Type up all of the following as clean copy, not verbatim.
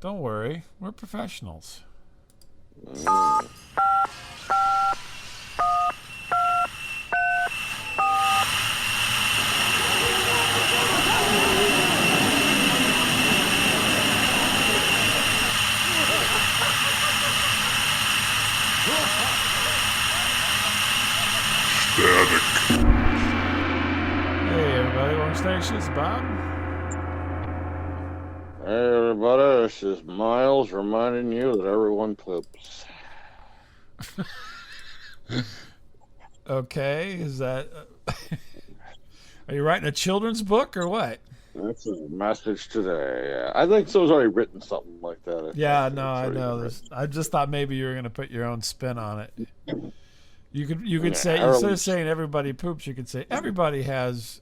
Don't worry. We're professionals. Mm. Hey, everybody. Orange Stations, Bob. Hey, everybody, this is Miles reminding you that everyone poops. Okay, is that... are you writing a children's book or what? That's a message today. Yeah. I think someone's already written something like that. Yeah, It's no, I already been know. written. I just thought maybe you were going to put your own spin on it. You could say, Yeah, instead of saying everybody poops, you could say everybody has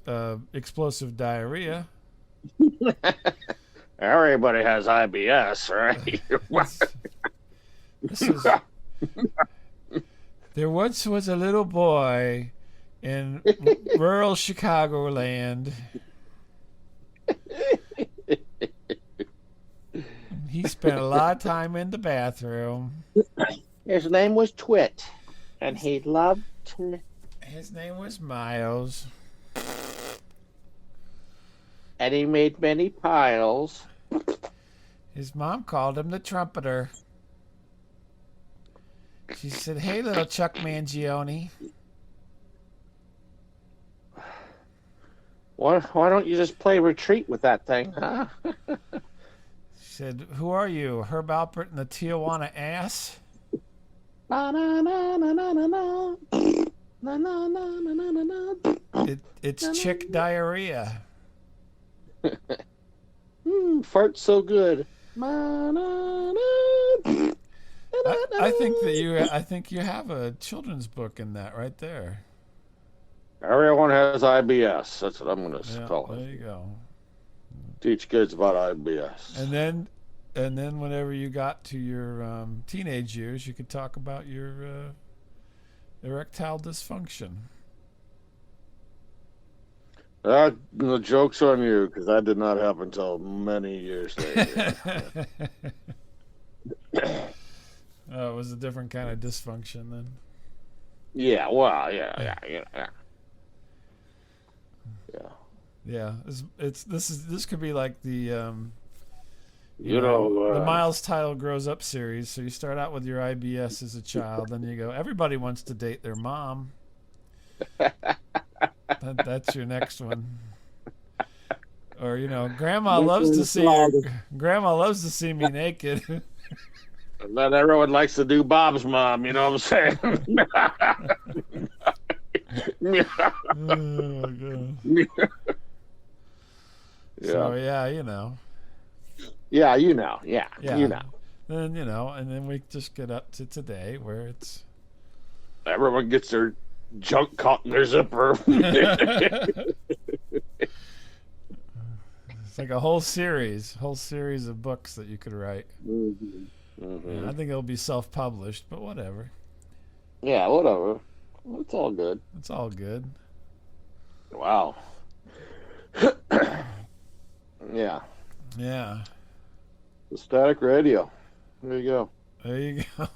explosive diarrhea. everybody has IBS, right? This is... There once was a little boy in rural Chicagoland. He spent a lot of time in the bathroom. His name was Twit, and he loved to... His name was Miles. And he made many piles. His mom called him the trumpeter. She said, "Hey, little Chuck Mangione." Why don't you just play retreat with that thing, huh? She said, "Who are you, Herb Alpert and the Tijuana Ass?" Na na na na na na na. Na na na na na na na. It's chick diarrhea. Fart so good. Na, na, na. I think you have a children's book in that right there. Everyone has IBS. That's what I'm going to Yeah, call there it. you go. Teach kids about IBS. And then whenever you got to your teenage years, you could talk about your erectile dysfunction. The joke's on you, because that did not happen until many years later. Oh, it was a different kind of dysfunction then. Yeah, well, yeah. Yeah, this could be like the You know, the Miles Tile Grows Up series. So you start out with your IBS as a child, then you go, everybody wants to date their mom. That's your next one. Or grandma loves to see me naked. And then everyone likes to do Bob's mom, you know what I'm saying? Oh my God. Yeah. So yeah, Yeah, you know. Yeah, yeah. you know. Then and then we just get up to today where it's Everyone gets their junk caught in their zipper. it's like a whole series of books that you could write. Mm-hmm. Mm-hmm. Yeah, I think it'll be self-published, but whatever. Yeah, whatever. It's all good. It's all good. Wow. Yeah. Yeah. The static radio. There you go. There you go.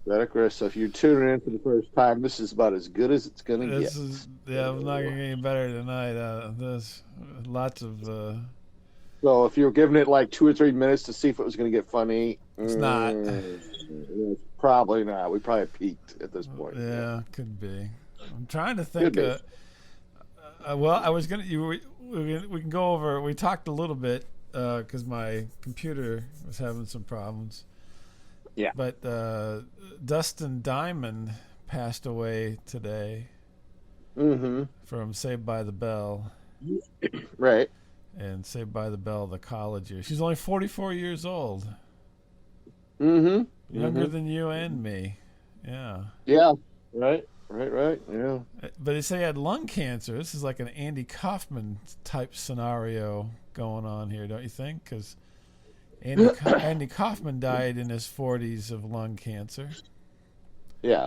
Static radio. So if you're tuning in for the first time, this is about as good as it's going to get. I'm not going to get any better tonight. There's lots of... So if you were giving it like 2 or 3 minutes to see if it was going to get funny... It's not. It's probably not. We probably peaked at this point. Yeah, could be. I'm trying to think. Well, I was going to... We can go over... We talked a little bit because my computer was having some problems. Yeah. But Dustin Diamond passed away today from Saved by the Bell. Right. And Saved by the Bell, the college years. She's only 44 years old. Younger than you and me. Yeah. Yeah. Right. Yeah. But they say he had lung cancer. This is like an Andy Kaufman type scenario going on here, don't you think? Because Andy Kaufman died in his 40s of lung cancer. Yeah.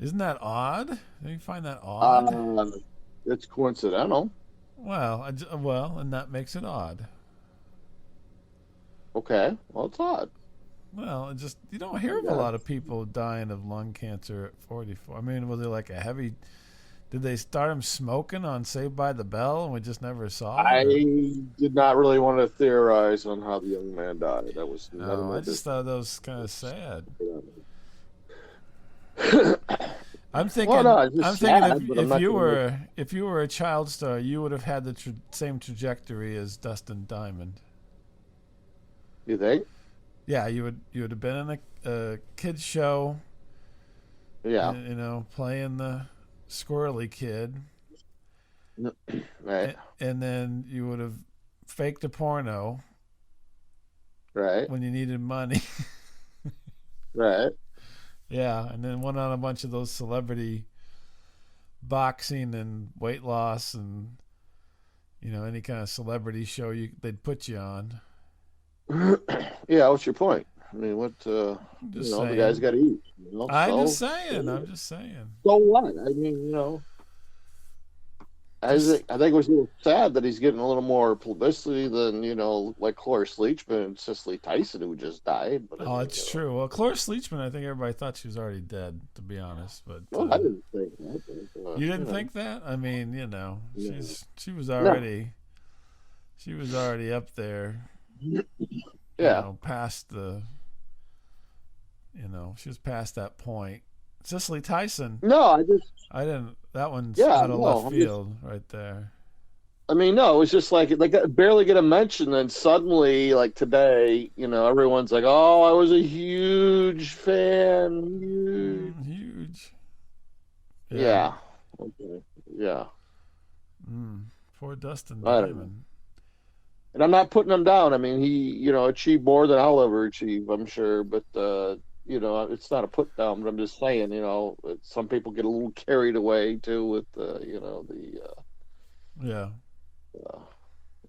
Isn't that odd? Do you find that odd? It's coincidental. Well, and that makes it odd. Okay. Well, it's odd. Well, it just you don't hear of a Yeah. lot of people dying of lung cancer at 44. I mean, was it like a heavy? Did they start him smoking on Saved by the Bell and we just never saw it? I Or did not really want to theorize on how the young man died. That was none of no, my I just business. thought that was kind of sad. Well, I'm no, thinking. it's I'm just thinking sad, but I'm not going to make. if you were a child star, you would have had the same trajectory as Dustin Diamond. You think? Yeah, you would have been in a kids show, Yeah. playing the squirrely kid, Right. and then you would have faked a porno Right. when you needed money. Right. Yeah, and then went on a bunch of those celebrity boxing and weight loss and any kind of celebrity show they'd put you on. Yeah. What's your point? I mean, what? I'm just The guy's saying. got to eat. I'm just So saying. I'm just saying. so what? I mean, Just I think it was a little sad that he's getting a little more publicity than like Cloris Leachman and Cicely Tyson, who just died. But I oh, mean, it's true. Well, Cloris Leachman, I think everybody thought she was already dead, to be honest. But well, I didn't think that. But, you didn't think that? I mean, Yeah. she was No. already up there. Yeah. Past the. She was past that point. Cicely Tyson, No, I just. I didn't. That one's Yeah. out of No. left I'm just. field right there. I mean, no. It was just like barely get a mention, and suddenly, like today, everyone's like, "Oh, I was a huge fan." Huge. Huge. Yeah. Okay. Yeah. Poor Dustin I don't know. Diamond. And I'm not putting him down. I mean, he, achieved more than I'll ever achieve, I'm sure. But, it's not a put down, but I'm just saying, some people get a little carried away too with, Yeah. uh,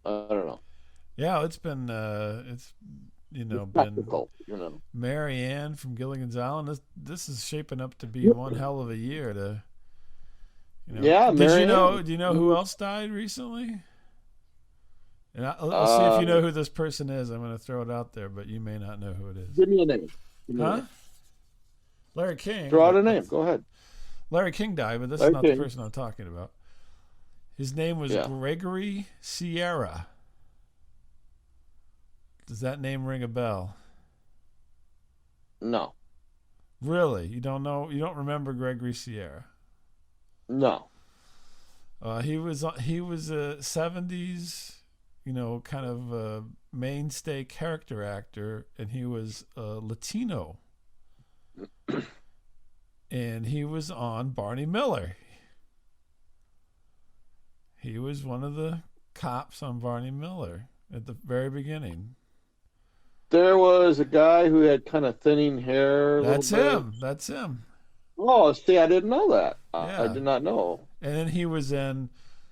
I don't know, Yeah, it's been the been spectacle, Mary Ann from Gilligan's Island. This is shaping up to be one hell of a year to Yeah, Did you Mary know Ann. do you know who else died recently? And I'll see if you know who this person is. I'm going to throw it out there, but you may not know who it is. Give me a name. Give me a Huh? name. Larry King. Throw out but a name. Go ahead. Larry King died, but this is Larry not the King. person I'm talking about. His name was Yeah. Gregory Sierra. Does that name ring a bell? No. Really? You don't know? You don't remember Gregory Sierra? No. He was a '70s, kind of a mainstay character actor, and he was Latino, and he was on Barney Miller. He was one of the cops on Barney Miller at the very beginning. There was a guy who had kind of thinning hair. A That's little him. bit. That's him. Oh, see, I didn't know that. I Yeah. did not know. And then he was in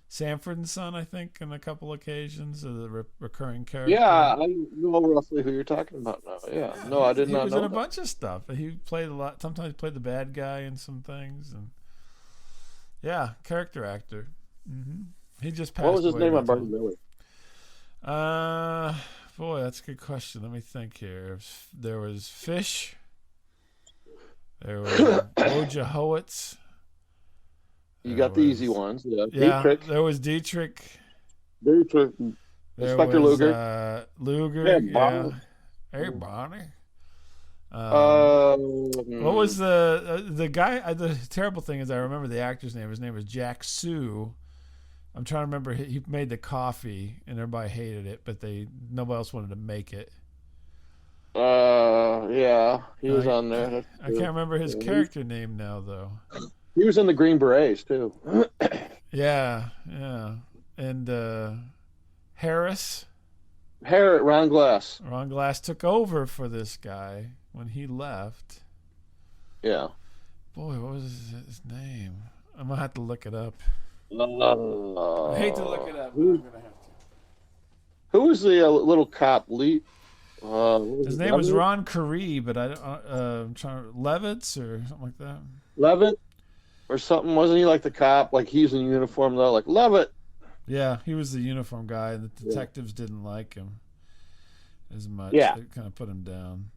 Sanford and Son, I think, on a couple occasions, as a recurring character. Yeah, I know roughly who you're talking about now. Yeah. Yeah, No, I did he not was know in a that. bunch of stuff. He played a lot. Sometimes played the bad guy in some things, and yeah, character actor. He just passed What was his away name on not Barney too Miller? long. Boy, that's a good question. Let me think here. There was Fish. There was Ojahowitz. You There got the easy was ones. Yeah. yeah. Dietrich. There was Dietrich. Dietrich. There Inspector was Luger. Luger. Yeah, Yeah. Bonner. Hey, Bonnie. What was Hmm. the guy? The terrible thing is, I remember the actor's name. His name was Jack Sue. I'm trying to remember. He made the coffee, and everybody hated it, but nobody else wanted to make it. Yeah, he was I on there. That's I can't true. remember his Yeah, character name now, though. he was in the Green Berets too. Yeah, yeah, and Harris, Ron Glass. Ron Glass took over for this guy when he left. Yeah. Boy, what was his name? I'm gonna have to look it up. I Uh, hate to look it up, but I'm gonna have to. who was the little cop? Lee. What was His it, name was Levitt? Ron Caree, but I'm trying to Levitz or something like that. Levitt or something. Wasn't he like the cop? Like he's in uniform though. Like Levitt. Yeah, he was the uniform guy, and the Yeah. detectives didn't like him. as much. Yeah. It kind of put him down.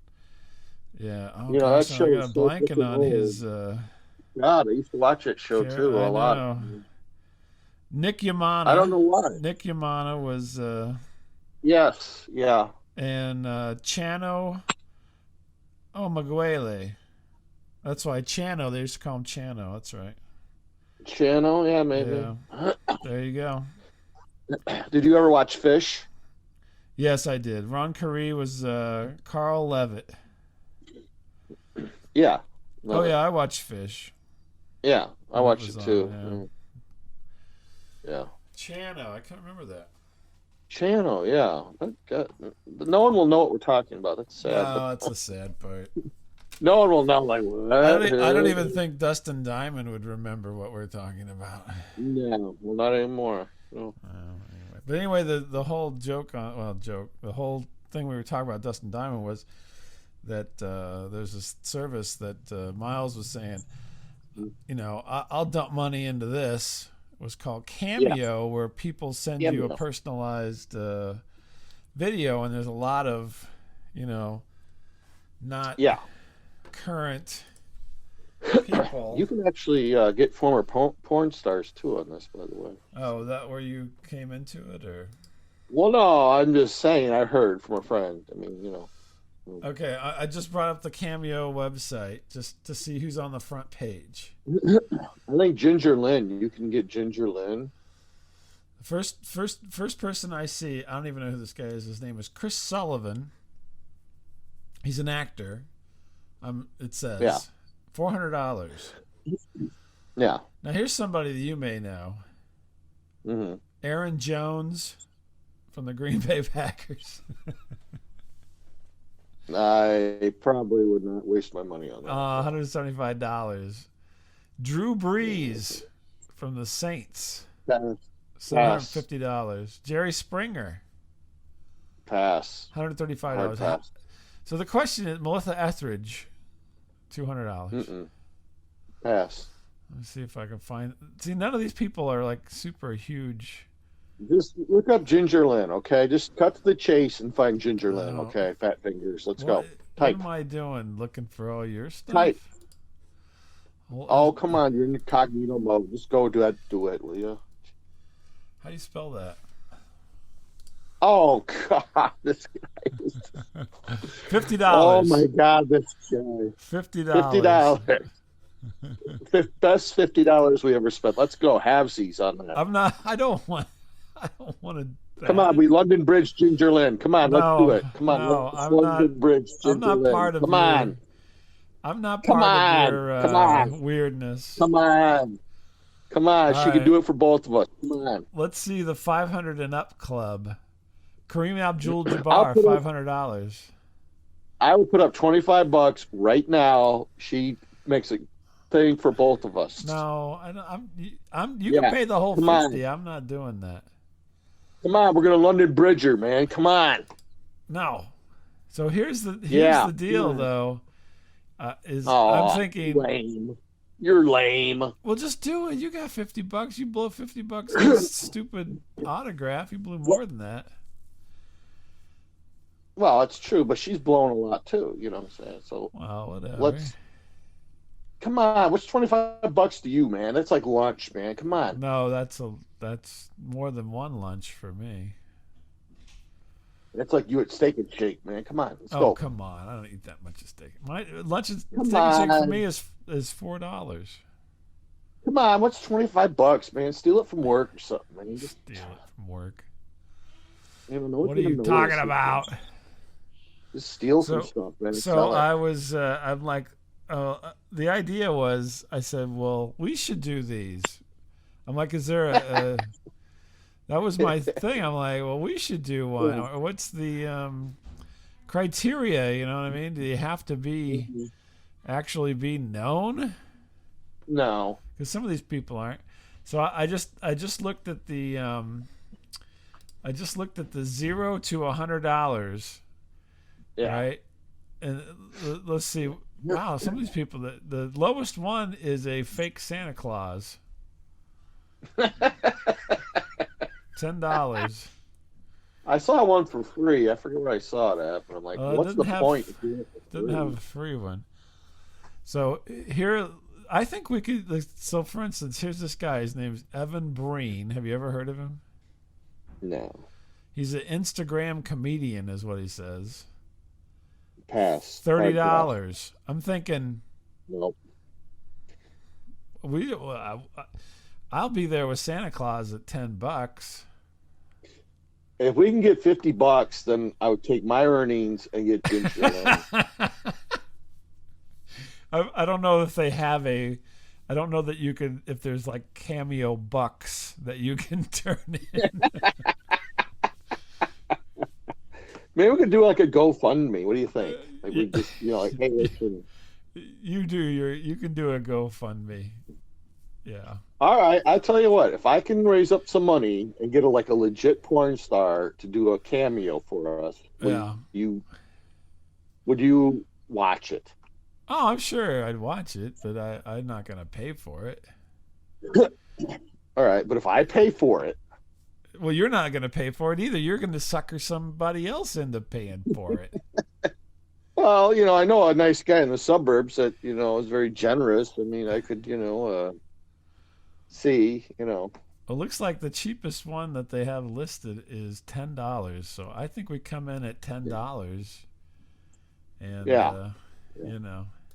Yeah. Oh You know, that gosh, now I show got a is so blanking freaking on old. his. God, I used to watch that show too I a lot. know. Nick I don't Yamana. know why. Nick Yamana was Yes, yeah. and Chano. Oh, Maguele. That's why Chano. They used to call him Chano. That's right. Channel, yeah, maybe. Yeah. There you go. Did you ever watch Fish? Yes, I did. Ron Curry was Carl Levitt. Yeah. Oh Love it. yeah, I watched Fish Yeah, I when it watched was it on. too. Yeah. Yeah. Chano, I can't remember that. Channel, yeah. No one will know what we're talking about. That's sad, but No, that's the sad part. no one will know. Like I don't what? even think Dustin Diamond would remember what we're talking about. No, well, not anymore. No. Anyway. But anyway, the whole the whole thing we were talking about Dustin Diamond was that there's this service that Miles was saying, you know, I'll dump money into this. It was called Cameo, where people send you a personalized video, and there's a lot of, you know, not current people. You can actually get former porn stars too on this, by the way. Oh, that where you came into it, or? Well, no, I'm just saying. I heard from a friend. I mean, you know. Okay, I just brought up the Cameo website just to see who's on the front page. I think Ginger Lynn. You can get Ginger Lynn. First person I see, I don't even know who this guy is. His name is Chris Sullivan. He's an actor. It says $400. Yeah. Now here's somebody that you may know. Mm-hmm. Aaron Jones from the Green Bay Packers. I probably would not waste my money on that. $175. Drew Brees from the Saints. Pass. $750. Jerry Springer. Pass. $135. Pass. So the question is, Melissa Etheridge, $200. Pass. Let me see if I can find. See, none of these people are like super huge. Just look up Ginger Lynn, okay? Just cut to the chase and find Ginger Lynn, okay? Fat fingers. Let's go. Type. What am I doing? Looking for all your stuff? Type. Well, oh, come on. You're in incognito mode. Just go do it, will you? How do you spell that? Oh, God. This guy is... $50. Oh, my God. This guy. $50. Best $50 we ever spent. Let's go. Halvesies on that. I don't want to. Come on, we London Bridge Ginger Lynn. Come on, let's do it. Come on, London Bridge Ginger Lynn. Part of Come on. I'm not part of your weirdness. Come on. All she can do it for both of us. Come on. Let's see the 500 and up club. Kareem Abdul-Jabbar, $500. I would put up $25 right now. She makes a thing for both of us. No, you can pay the whole 50. I'm not doing that. Come on, we're gonna London Bridge her, man. Come on. No. So here's the deal, though. I'm thinking lame. You're lame. Well, just do it. You got $50. You blow $50 on this stupid autograph. You blew more than that. Well, it's true, but she's blowing a lot too. You know what I'm saying? So whatever. Come on. What's $25 to you, man? That's like lunch, man. Come on. No, that's more than one lunch for me. It's like you at Steak and Shake, man. Come on, let's go. Oh, come on! I don't eat that much of steak. My lunch is Steak and Shake for me is $4. Come on, what's $25, man? Steal it from work or something, man. Just steal it from work. You don't know what are you talking about? Just steal some stuff, man. So I'm like, the idea was, I said, well, we should do these. I'm like, is there a that was my thing. I'm like, well, we should do one. Or what's the criteria? You know what I mean? Do you have to actually be known? No, because some of these people aren't. So I just looked at the $0 to $100. Yeah. Right. And let's see. Wow, some of these people. The lowest one is a fake Santa Claus. $10. I saw one for free. I forget where I saw it at, but I'm like, It what's the point if you didn't have a free one. So here, I think we could. Like, so, for instance, here's this guy. His name's Evan Breen. Have you ever heard of him? No. He's an Instagram comedian, is what he says. Pass. $30. I'm thinking. Nope. I'll be there with Santa Claus at $10. If we can get $50, then I would take my earnings and get Ginger Lynn. I don't know if they have a. I don't know that you can. If there's like cameo bucks that you can turn in. Maybe we could do like a GoFundMe. What do you think? Like we just, like, hey, listen. You can do a GoFundMe. Yeah. All right, I tell you what. If I can raise up some money and get a legit porn star to do a cameo for us, would you watch it? Oh, I'm sure I'd watch it, but I'm not gonna pay for it. All right, but if I pay for it. Well, you're not going to pay for it either. You're going to sucker somebody else into paying for it. Well, I know a nice guy in the suburbs that, is very generous. I mean, I could, see. It looks like the cheapest one that they have listed is $10. So I think we come in at $10. And, Yeah.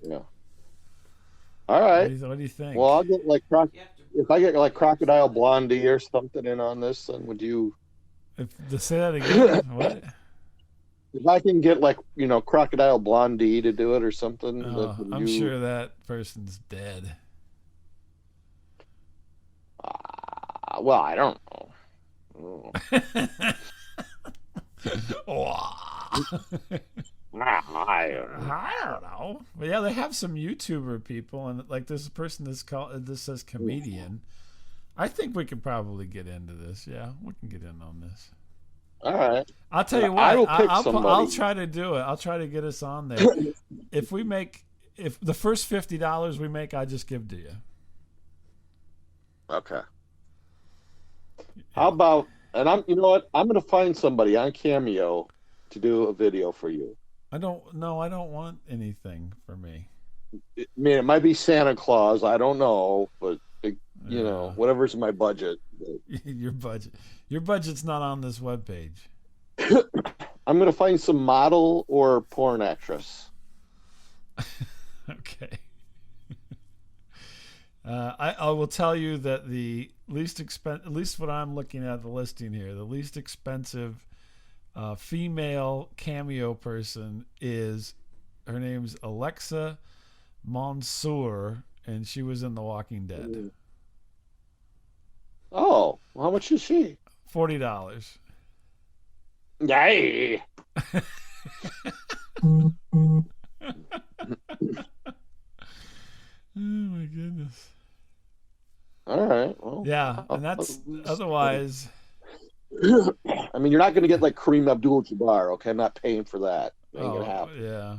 Yeah. All right. What do you think? Well, I'll get if I get Crocodile Blondie or something in on this, then would you? Say that again. What? If I can get Crocodile Blondie to do it or something, I'm sure that person's dead. Well, I don't know. I don't know. But yeah, they have some YouTuber people, and like there's a person this says comedian. I think we could probably get into this. Yeah, we can get in on this. All right. I'll tell you what. I'll try to do it. I'll try to get us on there. If the first $50 we make, I just give to you. Okay. How about? And you know what? I'm going to find somebody on Cameo to do a video for you. I don't want anything for me. I mean, it might be Santa Claus. I don't know, but whatever's in my budget. Your budget's not on this webpage. I'm going to find some model or porn actress. Okay. I will tell you that the at least what I'm looking at the listing here, the least expensive female cameo person is, her name's Alexa Mansour, and she was in The Walking Dead. Oh, well, how much is she? $40. Yay! Oh my goodness. All right. Well, yeah, and that's otherwise. I mean, you're not going to get like Kareem Abdul-Jabbar, okay? I'm not paying for that. Ain't gonna happen. Yeah.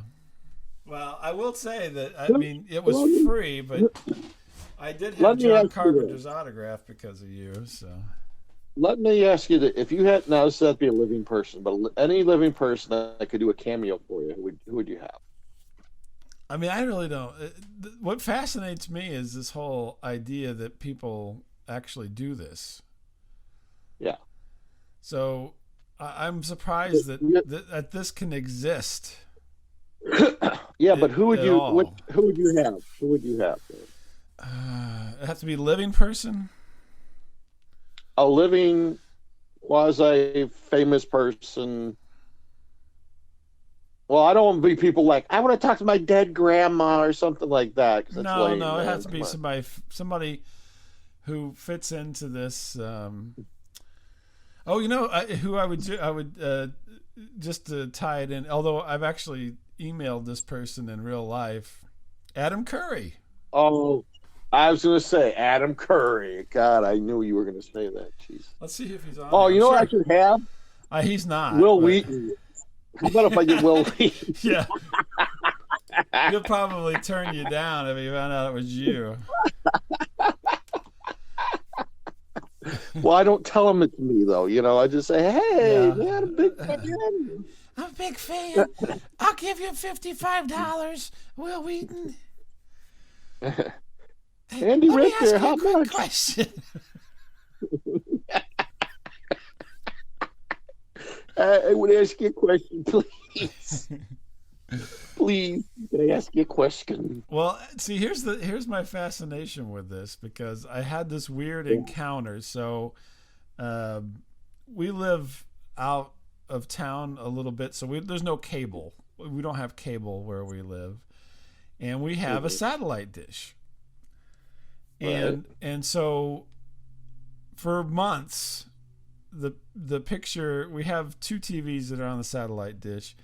Well, I will say that it was free, but I did have John Carpenter's autograph because of you. So. Let me ask you that: if you had now, this has to be a living person, but any living person that could do a cameo for you, who would you have? I mean, I really don't. What fascinates me is this whole idea that people actually do this. Yeah. So I'm surprised that this can exist. Yeah, but who would you have? Who would you have? It has to be a living person. A living, quasi-famous person. Well, I don't want to be people like, I want to talk to my dead grandma or something like that. No, it has to be somebody who fits into this. Who I would just to tie it in. Although I've actually emailed this person in real life, Adam Curry. Oh, I was going to say Adam Curry. God, I knew you were going to say that. Jeez. Let's see if he's on. Oh, you know what I should have? He's not. Will Wheaton. How about if I get Will Wheaton? Yeah. He'll probably turn you down if he found out it was you. Well, I don't tell them it's me though. I just say, "Hey, Yeah. man, I'm a big fan." I'm a big fan. I'll give you $55, Will Wheaton. Hey, Andy let me Richter, ask you a how quick much? question. I would ask you a question, please. Please, can I ask you a question? Well, see, here's my fascination with this because I had this weird encounter. So, we live out of town a little bit, so there's no cable. We don't have cable where we live, and we have a Mhm. satellite dish. Right. And so for months, the picture we have two TVs that are on the satellite dish,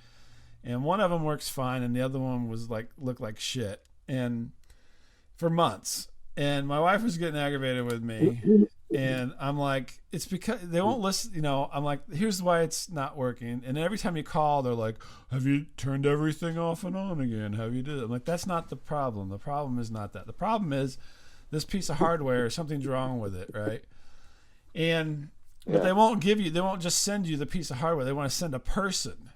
and one of them works fine, and the other one was like looked like shit. And for months, and my wife was getting aggravated with me, and I'm like, it's because they won't listen. I'm like, here's why it's not working. And every time you call, they're like, have you turned everything off and on again? Have you did it? I'm like, that's not the problem. The problem is not that. The problem is this piece of hardware. Something's wrong with it, right? And but Yeah. they won't just send you the piece of hardware. They want to send a person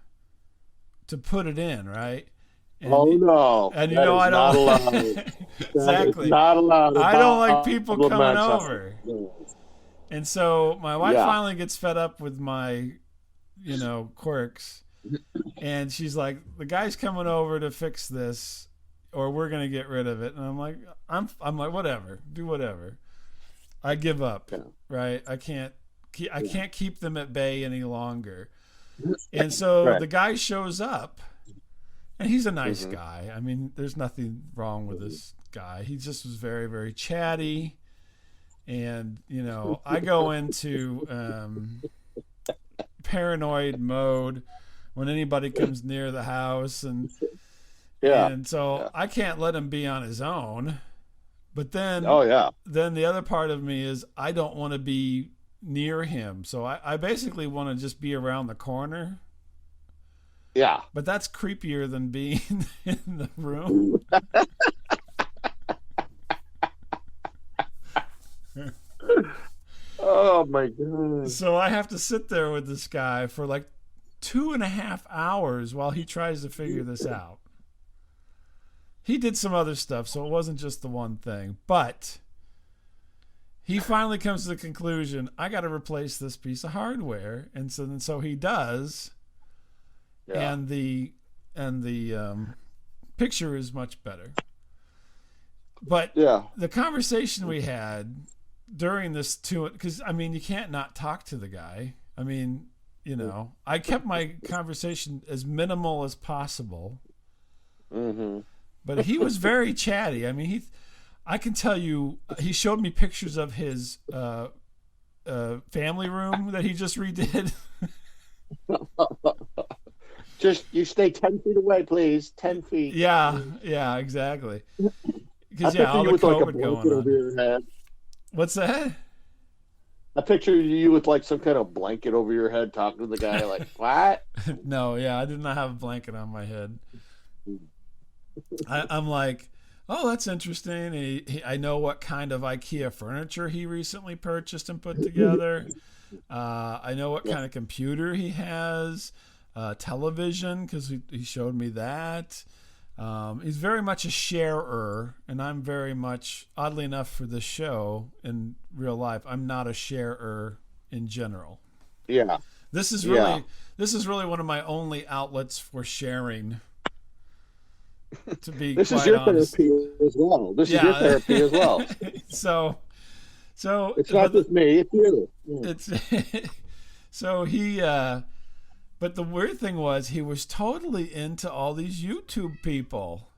to put it in, right? Oh And no, and that is I not don't allowed. That is exactly. not allowed I don't like about people the coming men's over. And so my wife Yeah. finally gets fed up with my, quirks, and she's like, "The guy's coming over to fix this, or we're gonna get rid of it." And I'm like, whatever, do whatever. I give up, Yeah. right? I Yeah. can't keep them at bay any longer. And so Right. the guy shows up, and he's a nice Hmm. guy. I mean, there's nothing wrong with this guy. He just was very, very chatty. And, I go into paranoid mode when anybody comes near the house. And, Yeah. and so Yeah. I can't let him be on his own. But then, Oh yeah. then the other part of me is I don't want to be near him. So I basically want to just be around the corner. Yeah. But that's creepier than being in the room. Oh my god. So I have to sit there with this guy for like 2.5 hours while he tries to figure this out. He did some other stuff, so it wasn't just the one thing. But he finally comes to the conclusion, I got to replace this piece of hardware. And so he does. Yeah. And the picture is much better. But Yeah. the conversation we had during this because I mean you can't not talk to the guy. I mean, I kept my conversation as minimal as possible, Hmm. but he was very chatty. I mean, I can tell you, he showed me pictures of his family room that he just redid. Just you stay 10 feet away, please. 10 feet. Yeah, exactly. I Because picture all you the with like a COVID going blanket over on. your head. What's that? I picture you with like some kind of blanket over your head, talking to the guy. Like, what? No, yeah, I did not have a blanket on my head. I'm like, oh, that's interesting. I know what kind of IKEA furniture he recently purchased and put together. I know what Yeah. kind of computer he has, television, because he showed me that. He's very much a sharer, and I'm very much, oddly enough, for this show in real life, I'm not a sharer in general. Yeah. This is Yeah. really this is really one of my only outlets for sharing. To be This is quite your honest, therapy as well. This is your yeah. therapy as well. so It's not just me, it's you. Yeah. it's so but the weird thing was he was totally into all these YouTube people.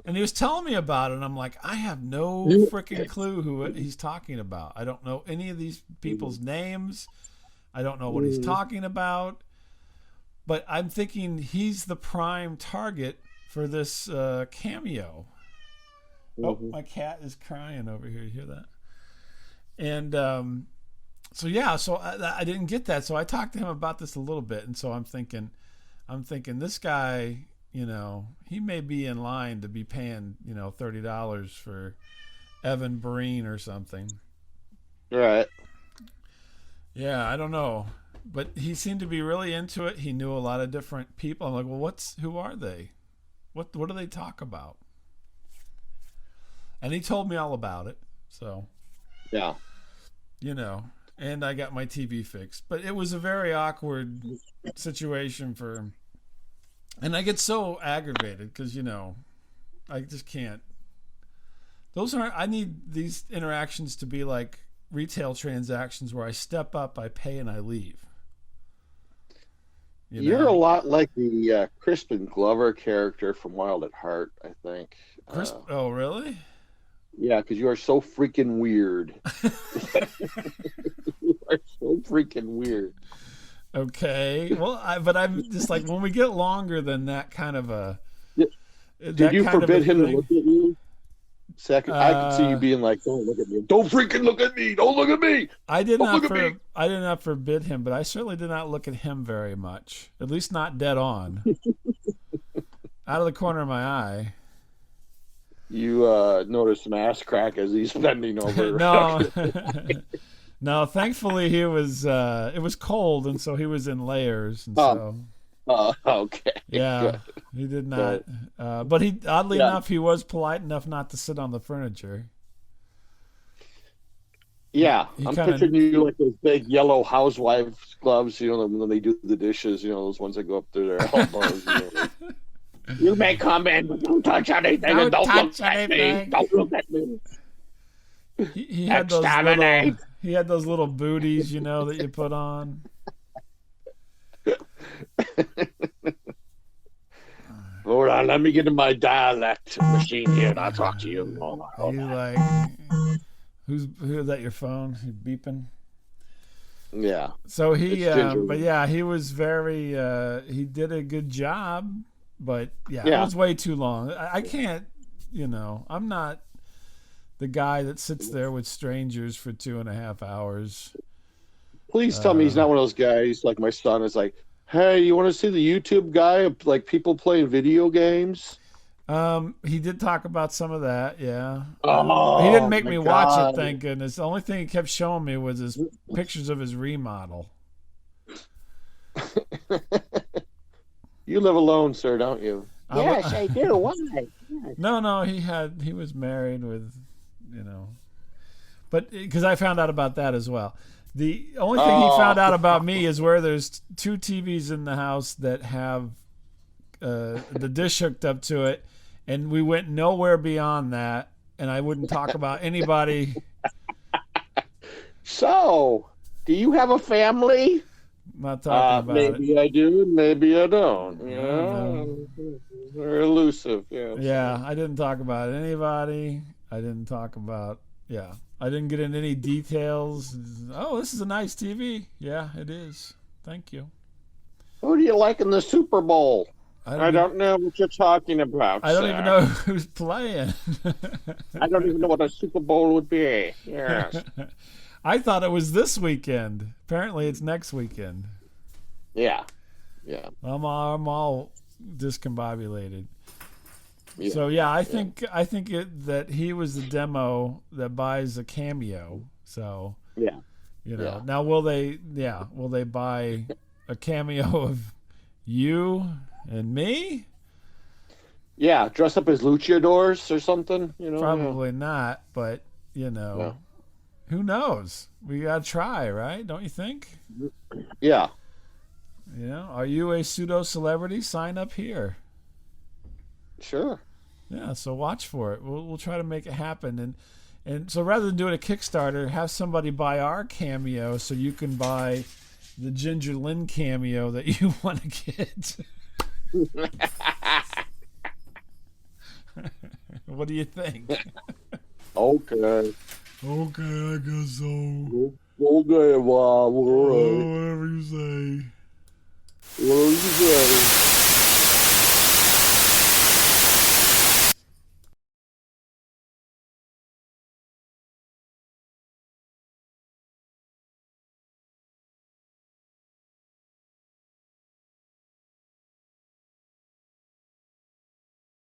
And he was telling me about it, and I'm like, I have no freaking clue who he's talking about. I don't know any of these people's names. I don't know what he's talking about. But I'm thinking he's the prime target for this cameo. Oh, my cat is crying over here. You hear that? And so I didn't get that. So I talked to him about this a little bit, and so I'm thinking this guy, he may be in line to be paying $30 for Evan Breen or something. Right. Yeah, I don't know. But he seemed to be really into it. He knew a lot of different people. I'm like, well, who are they? What do they talk about? And he told me all about it. So, Yeah. And I got my TV fixed. But it was a very awkward situation and I get so aggravated because, I just can't. I need these interactions to be like retail transactions where I step up, I pay, and I leave. You're a lot like the Crispin Glover character from Wild at Heart, I think. Oh, really? Yeah, because you are so freaking weird. You are so freaking weird. Okay. Well, but I'm just like, when we get longer than that kind of a. Did you forbid him to look at you? Second, I could see you being like, "Don't look at me! Don't freaking look at me! Don't look at me!" I did not forbid him, but I certainly did not look at him very much. At least not dead on. Out of the corner of my eye. You noticed some ass crack as he's bending over. No, no. Thankfully, he was. It was cold, and so he was in layers, and so. Okay. Yeah, good. He did not. But he, oddly enough, he was polite enough not to sit on the furniture. Yeah, I'm picturing you like those big yellow housewives gloves, when they do the dishes, those ones that go up to their elbows. You may come in, but don't touch anything. Don't look at me. Don't look at me. He had those little booties, that you put on. Hold on, let me get in my dialect machine here and I'll talk to you. Are you like, who's at your phone? You beeping? Yeah. So he, he was very, he did a good job, but it was way too long. I can't, I'm not the guy that sits there with strangers for 2.5 hours. Please tell me he's not one of those guys like my son is like, hey, you want to see the YouTube guy of like people playing video games? He did talk about some of that, yeah. Oh, he didn't make me watch it, thank goodness. The only thing he kept showing me was his pictures of his remodel. You live alone, sir, don't you? Yes, I do. Why? Yes. No, he was married with, but because I found out about that as well. The only thing he found out about me is where there's 2 TVs in the house that have the dish hooked up to it, and we went nowhere beyond that, and I wouldn't talk about anybody. So, do you have a family? I'm not talking about maybe it. I do, maybe I don't. They're elusive. Yeah, I didn't talk about anybody. I didn't talk about, I didn't get into any details. Oh, this is a nice TV. Yeah, it is. Thank you. Who do you like in the Super Bowl? I don't know what you're talking about. I don't even know who's playing. I don't even know what a Super Bowl would be. Yes. I thought it was this weekend. Apparently, it's next weekend. Yeah. I'm all discombobulated. Yeah. So I think that he was the demo that buys a cameo. So now will they buy a cameo of you and me? Yeah, dress up as luchadors or something. Probably not, but who knows? We gotta try, right? Don't you think? Yeah. Are you a pseudo celebrity? Sign up here. Sure. Yeah, so watch for it. We'll try to make it happen, and so rather than doing a Kickstarter, have somebody buy our cameo so you can buy the Ginger Lynn cameo that you want to get. What do you think? Okay. Okay, I guess so. Okay, well, all right. Whatever you say. Whatever you say.